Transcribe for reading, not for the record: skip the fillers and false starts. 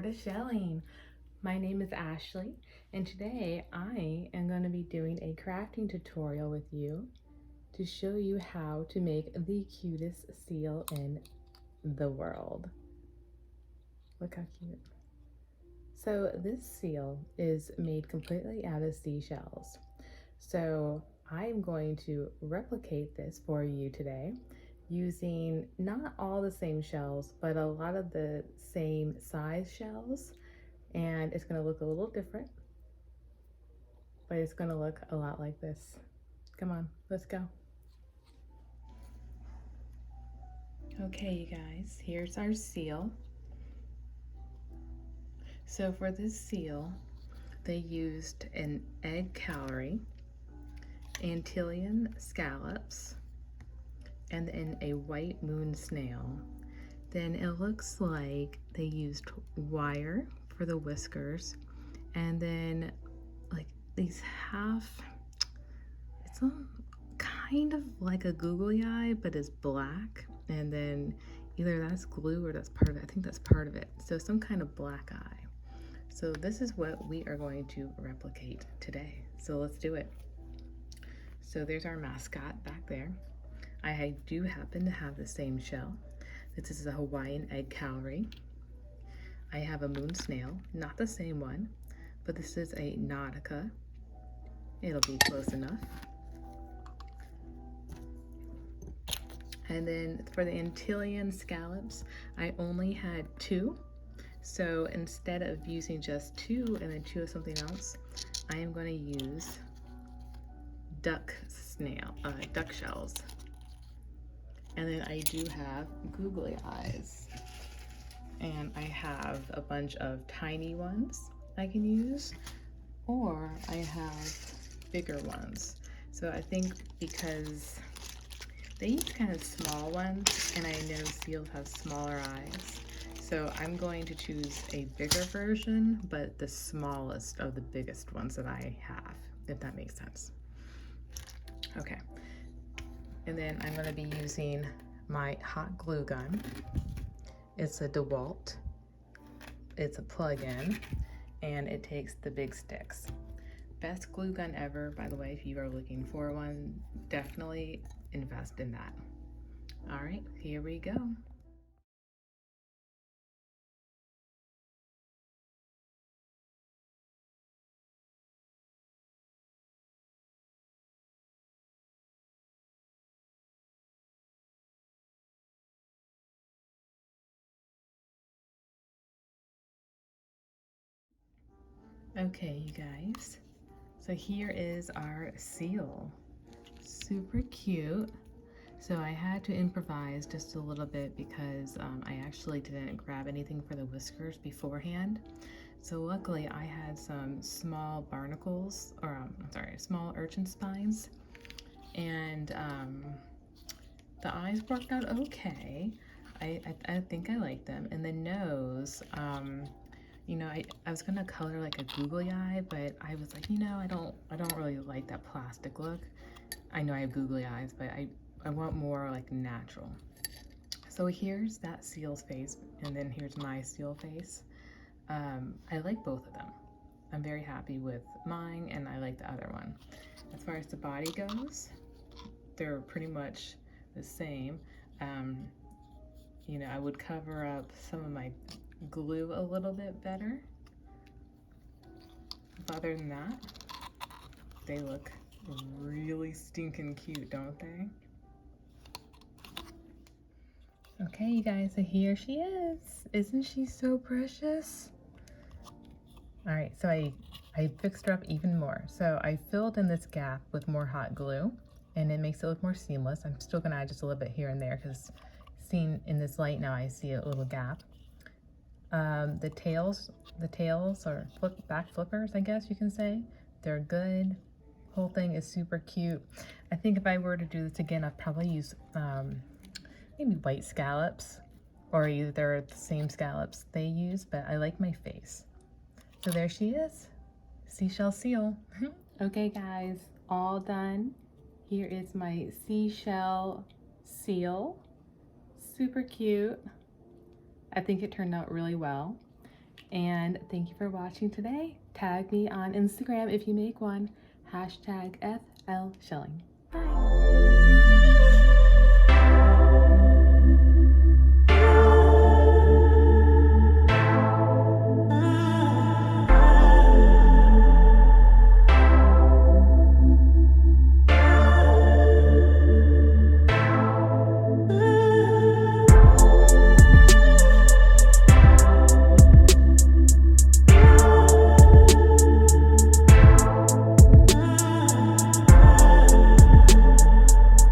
to shelling. My name is Ashley, and today I am going to be doing a crafting tutorial with you to show you how to make the cutest seal in the world. Look how cute. So this seal is made completely out of seashells. So I'm going to replicate this for you today using not all the same shells, but a lot of the same size shells. And it's going to look a little different, but it's going to look a lot like this. Come on, let's go. Okay, you guys, here's our seal. So for this seal, they used an egg cowrie, Antillean scallops, and then a white moon snail. Then it looks like they used wire for the whiskers, and then like these it's a kind of like a googly eye, but it's black, and then either that's glue or that's part of it. I think that's part of it. So some kind of black eye. So this is what we are going to replicate today. So let's do it. So there's our mascot back there. I do happen to have the same shell. This is a Hawaiian egg cowrie. I have a moon snail, not the same one, but this is a Nautica. It'll be close enough. And then for the Antillean scallops, I only had 2. So instead of using just 2 and then 2 of something else, I am going to use duck shells. And then I do have googly eyes. And I have a bunch of tiny ones I can use, or I have bigger ones. So I think because they use kind of small ones, and I know seals have smaller eyes, so I'm going to choose a bigger version, but the smallest of the biggest ones that I have, if that makes sense. Okay, and then I'm going to be using my hot glue gun. It's a DeWalt. It's a plug-in, and it takes the big sticks. Best glue gun ever, by the way. If you are looking for one, definitely invest in that. All right, here we go. Okay, you guys, so here is our seal. Super cute. So I had to improvise just a little bit because I actually didn't grab anything for the whiskers beforehand. So luckily I had some small barnacles, or small urchin spines, and the eyes worked out okay. I think I like them. And the nose, you know, I was gonna color like a googly eye, but I was like, you know, I don't really like that plastic look. I know I have googly eyes, but I want more like natural. So here's that seal's face, and then here's my seal face. I like both of them. I'm very happy with mine, and I like the other one. As far as the body goes, they're pretty much the same. You know, I would cover up some of my glue a little bit better. But other than that, they look really stinking cute, don't they? Okay, you guys, so here she is. Isn't she so precious? All right, so I fixed her up even more. So I filled in this gap with more hot glue, and it makes it look more seamless. I'm still gonna add just a little bit here and there because seen in this light now, I see a little gap. The tails are back flippers, I guess you can say. They're good. Whole thing is super cute. I think if I were to do this again, I'd probably use maybe white scallops, or either the same scallops they use, but I like my face. So there she is, seashell seal. Okay guys, all done. Here is my seashell seal. Super cute. I think it turned out really well. And thank you for watching today. Tag me on Instagram if you make one. #FLShelling. Bye.